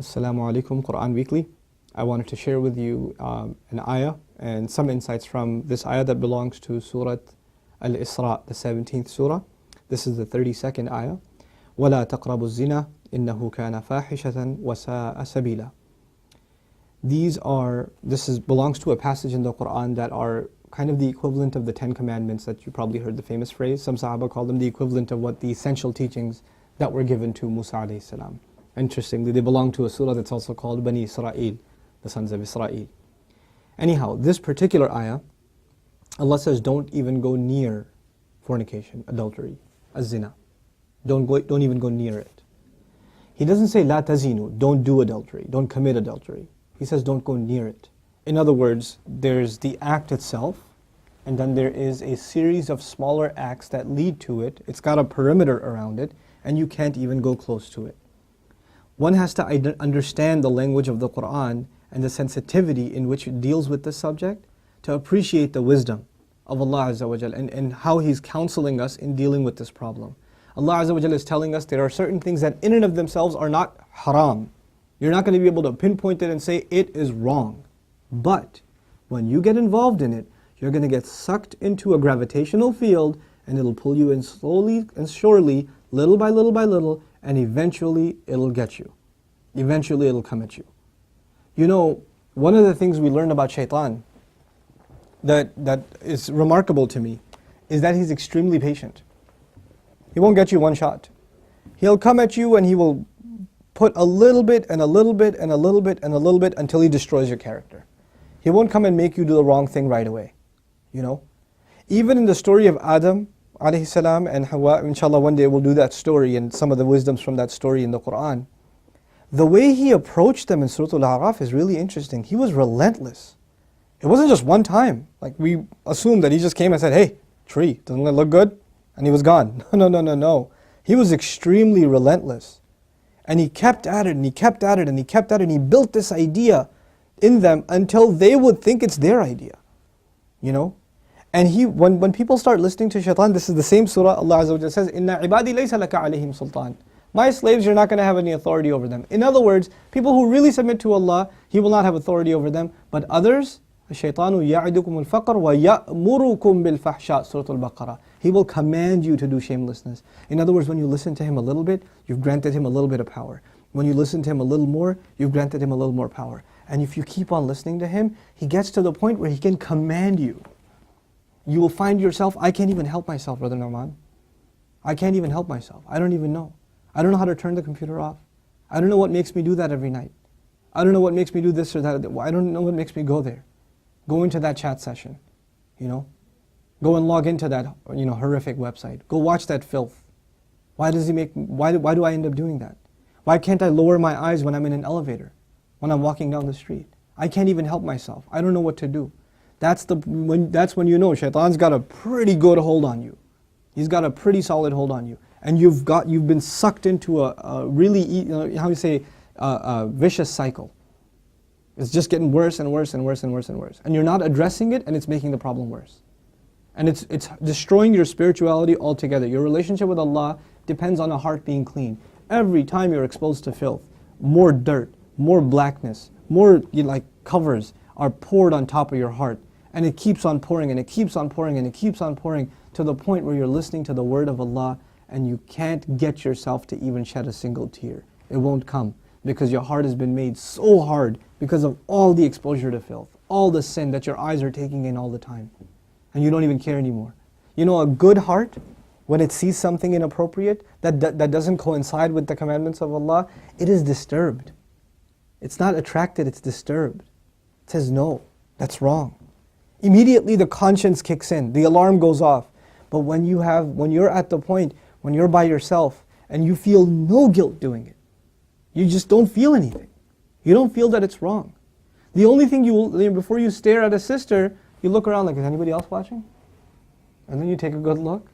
Assalamu alaikum, Quran Weekly. I wanted to share with you an ayah and some insights from this ayah that belongs to Surah Al-Isra, the 17th surah. This is the 32nd ayah. وَلَا تَقْرَبُوا الزِّنَا إِنَّهُ كَانَ فَاحِشَةً وَسَاءَ سَبِيلًا. This belongs to a passage in the Quran that are kind of the equivalent of the 10 commandments that you probably heard the famous phrase. Some Sahaba call them the equivalent of what the essential teachings that were given to Musa alayhi salam. Interestingly, they belong to a surah that's also called Bani Israel, the sons of Israel. Anyhow, this particular ayah, Allah says don't even go near fornication, adultery, az-zina. Don't even go near it. He doesn't say la tazinu, don't do adultery, don't commit adultery. He says don't go near it. In other words, there's the act itself, and then there is a series of smaller acts that lead to it. It's got a perimeter around it, and you can't even go close to it. One has to understand the language of the Quran and the sensitivity in which it deals with this subject to appreciate the wisdom of Allah Azza wa Jal and how He's counseling us in dealing with this problem. Allah Azza wa Jal is telling us there are certain things that in and of themselves are not haram. You're not going to be able to pinpoint it and say it is wrong. But when you get involved in it, you're going to get sucked into a gravitational field, and it'll pull you in slowly and surely, little by little by little, and eventually it'll get you. Eventually it'll come at you. You know, one of the things we learn about shaitan that is remarkable to me is that he's extremely patient. He won't get you one shot. He'll come at you and he will put a little bit and a little bit and a little bit and a little bit until he destroys your character. He won't come and make you do the wrong thing right away. You know? Even in the story of Adam alayhi salam and Hawa, inshallah one day we'll do that story and some of the wisdoms from that story in the Quran. The way he approached them in Surah Al-A'raf is really interesting. He was relentless. It wasn't just one time. Like we assumed that he just came and said, hey, tree, doesn't it look good? And he was gone. No. He was extremely relentless. And he kept at it and he kept at it and he kept at it and he built this idea in them until they would think it's their idea. You know? And when people start listening to shaitan, this is the same surah, Allah Azza wa Jalla says, Inna ibadi laysa laka alayhim sultan. My slaves, you're not going to have any authority over them. In other words, people who really submit to Allah, He will not have authority over them. But others, الشَّيْطَانُ يَعِدُكُمُ الْفَقْرَ وَيَأْمُرُكُمْ بِالْفَحْشَاءِ Surah Al-Baqarah. He will command you to do shamelessness. In other words, when you listen to him a little bit, you've granted him a little bit of power. When you listen to him a little more, you've granted him a little more power. And if you keep on listening to him, he gets to the point where he can command you. You will find yourself, I can't even help myself, Brother Nouman. I can't even help myself. I don't even know. I don't know how to turn the computer off. I don't know what makes me do that every night. I don't know what makes me do this or that. I don't know what makes me go there. Go into that chat session, you know. Go and log into that, horrific website. Go watch that filth. Why do I end up doing that? Why can't I lower my eyes when I'm in an elevator? When I'm walking down the street? I can't even help myself. I don't know what to do. That's when you know shaitan's got a pretty good hold on you. He's got a pretty solid hold on you. And you've been sucked into a really, a vicious cycle. It's just getting worse and worse and worse and worse and worse. And you're not addressing it, and it's making the problem worse. And it's destroying your spirituality altogether. Your relationship with Allah depends on a heart being clean. Every time you're exposed to filth, more dirt, more blackness, more covers are poured on top of your heart. And it keeps on pouring and it keeps on pouring and it keeps on pouring to the point where you're listening to the word of Allah and you can't get yourself to even shed a single tear. It won't come because your heart has been made so hard because of all the exposure to filth, all the sin that your eyes are taking in all the time. And you don't even care anymore. You know, a good heart, when it sees something inappropriate that doesn't coincide with the commandments of Allah, it is disturbed. It's not attracted, it's disturbed. It says, no, that's wrong. Immediately the conscience kicks in, the alarm goes off. But when you're at the point, when you're by yourself and you feel no guilt doing it, you just don't feel anything. You don't feel that it's wrong. The only thing before you stare at a sister, you look around like, is anybody else watching? And then you take a good look.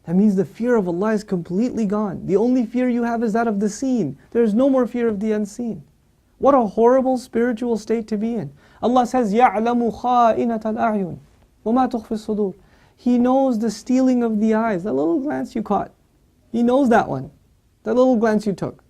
That means the fear of Allah is completely gone. The only fear you have is that of the seen. There is no more fear of the unseen. What a horrible spiritual state to be in. Allah says, يَعْلَمُ خَائِنَةَ الْأَعْيُنِ وَمَا تُخْفِي الصُّدُورِ. He knows the stealing of the eyes, that little glance you caught. He knows that one, that little glance you took.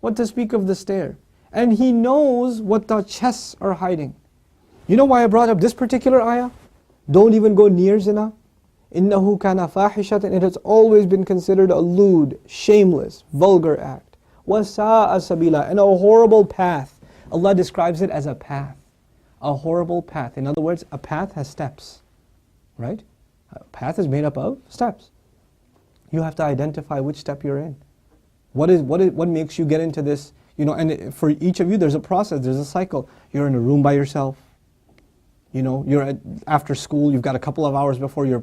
What to speak of the stare. And He knows what the chests are hiding. You know why I brought up this particular ayah? Don't even go near zina. إِنَّهُ كَانَ فَاحِشَةً. It has always been considered a lewd, shameless, vulgar act. وَسَاءَ سَبِيلًا. And a horrible path. Allah describes it as a path. A horrible path. In other words, a path has steps. Right? A path is made up of steps. You have to identify which step you're in. What makes you get into this? You know, and for each of you, there's a process, there's a cycle. You're in a room by yourself. You know, you're after school. You've got a couple of hours before your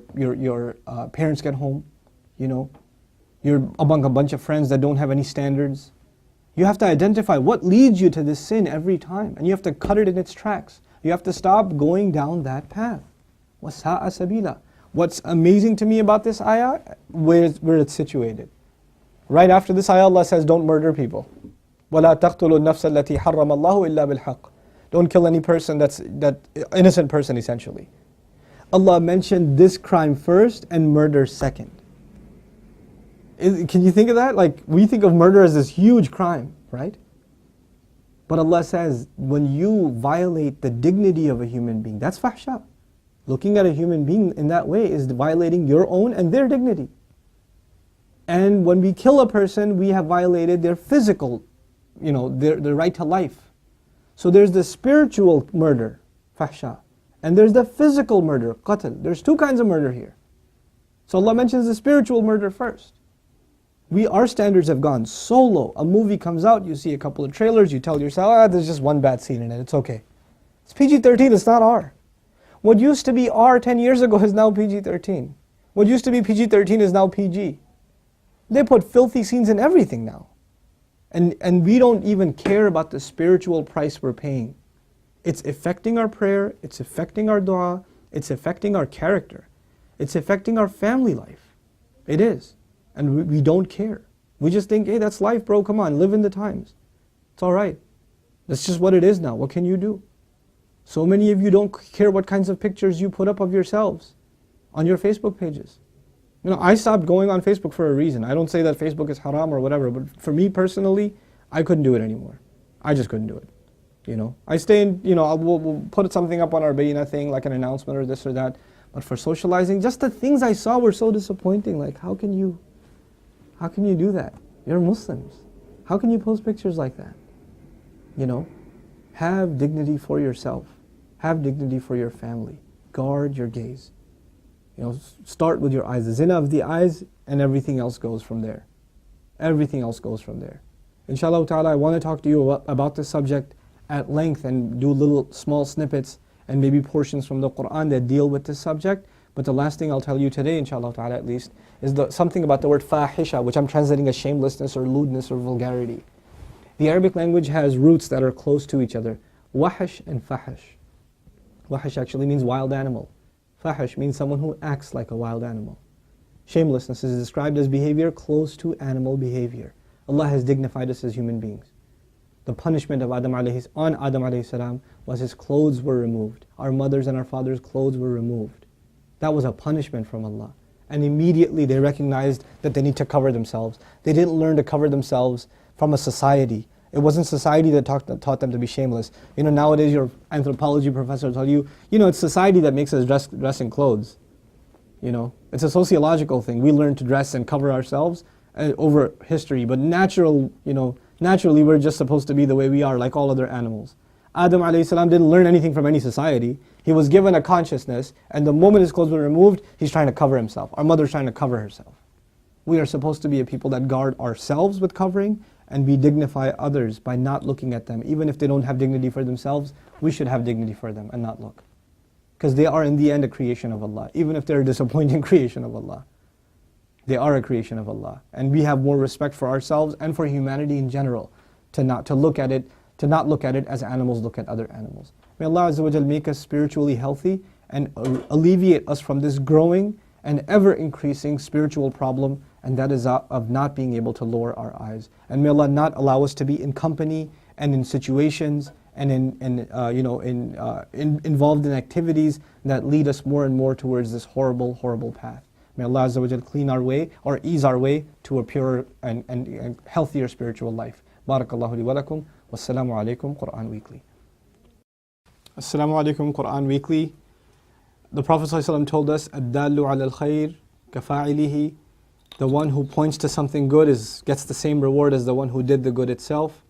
parents get home. You know, you're among a bunch of friends that don't have any standards. You have to identify what leads you to this sin every time, and you have to cut it in its tracks. You have to stop going down that path. وَسَاءَ سَبِيلًا. What's amazing to me about this ayah, where it's situated. Right after this ayah, Allah says, don't murder people. وَلَا تَقْتُلُوا النَّفْسَ الَّتِي حَرَّمَ اللَّهُ إِلَّا بِالْحَقِّ. Don't kill any person that innocent person essentially. Allah mentioned this crime first and murder second. Can you think of that? Like, we think of murder as this huge crime, right? But Allah says, when you violate the dignity of a human being, that's fahsha. Looking at a human being in that way is violating your own and their dignity. And when we kill a person, we have violated their physical, you know, their right to life. So there's the spiritual murder, fahsha, and there's the physical murder, qatl. There's two kinds of murder here. So Allah mentions the spiritual murder first. Our standards have gone so low. A movie comes out, you see a couple of trailers, you tell yourself, there's just one bad scene in it, it's okay. It's PG-13, it's not R. What used to be R 10 years ago is now PG-13. What used to be PG-13 is now PG. They put filthy scenes in everything now. And we don't even care about the spiritual price we're paying. It's affecting our prayer, it's affecting our dua, it's affecting our character. It's affecting our family life. It is. And we don't care. We just think, hey, that's life, bro, come on, live in the times. It's alright. That's just what it is now. What can you do? So many of you don't care what kinds of pictures you put up of yourselves on your Facebook pages. You know, I stopped going on Facebook for a reason. I don't say that Facebook is haram or whatever, but for me personally, I couldn't do it anymore. I just couldn't do it. You know, I stay in, you know, we'll put something up on our Bayina thing, like an announcement or this or that. But for socializing, just the things I saw were so disappointing. Like, how can you do that? You're Muslims. How can you post pictures like that? You know, have dignity for yourself. Have dignity for your family. Guard your gaze. You know, start with your eyes. The zina of the eyes, and everything else goes from there. Everything else goes from there. Inshallah ta'ala, I want to talk to you about this subject at length and do little small snippets and maybe portions from the Quran that deal with this subject. But the last thing I'll tell you today, inshallah ta'ala at least, is something about the word fahisha, which I'm translating as shamelessness or lewdness or vulgarity. The Arabic language has roots that are close to each other. Wahash and fahash. Wahash actually means wild animal. Fahash means someone who acts like a wild animal. Shamelessness is described as behavior close to animal behavior. Allah has dignified us as human beings. The punishment of on Adam alayhi salam was his clothes were removed. Our mothers and our fathers' clothes were removed. That was a punishment from Allah. And immediately they recognized that they need to cover themselves. They didn't learn to cover themselves from a society. It wasn't society that taught them to be shameless. You know, nowadays your anthropology professor will tell you, you know, it's society that makes us dress in clothes. You know, it's a sociological thing. We learn to dress and cover ourselves over history, but naturally we're just supposed to be the way we are, like all other animals. Adam alayhi salam didn't learn anything from any society. He was given a consciousness, and the moment his clothes were removed, he's trying to cover himself. Our mother's trying to cover herself. We are supposed to be a people that guard ourselves with covering, and we dignify others by not looking at them. Even if they don't have dignity for themselves, we should have dignity for them and not look. Because they are in the end a creation of Allah. Even if they're a disappointing creation of Allah, they are a creation of Allah. And we have more respect for ourselves and for humanity in general, to not look at it as animals look at other animals. May Allah Azza wa Jal make us spiritually healthy and alleviate us from this growing and ever increasing spiritual problem, and that is of not being able to lower our eyes. And may Allah not allow us to be in company and in situations and involved in activities that lead us more and more towards this horrible, horrible path. May Allah Azza wa Jal clean our way or ease our way to a purer and healthier spiritual life. Barakallahu li wa lakum. Wassalamu alaikum, Quran Weekly. Assalamu alaikum, Quran Weekly. The Prophet ﷺ told us, "Ad-dallu ala al-khayr kafa'ilihi." The one who points to something good gets the same reward as the one who did the good itself.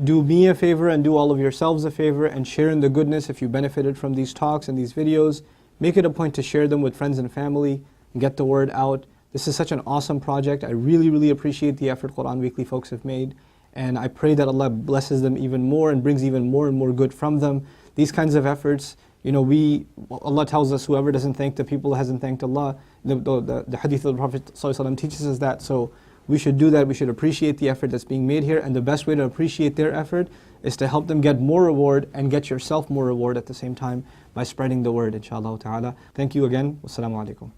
Do me a favor and do all of yourselves a favor and share in the goodness if you benefited from these talks and these videos. Make it a point to share them with friends and family and get the word out. This is such an awesome project. I really, really appreciate the effort Quran Weekly folks have made. And I pray that Allah blesses them even more and brings even more and more good from them. These kinds of efforts, Allah tells us whoever doesn't thank the people hasn't thanked Allah. The hadith of the Prophet ﷺ teaches us that. So we should do that. We should appreciate the effort that's being made here. And the best way to appreciate their effort is to help them get more reward and get yourself more reward at the same time by spreading the word, inshaAllah ta'ala. Thank you again. Wassalamu alaikum.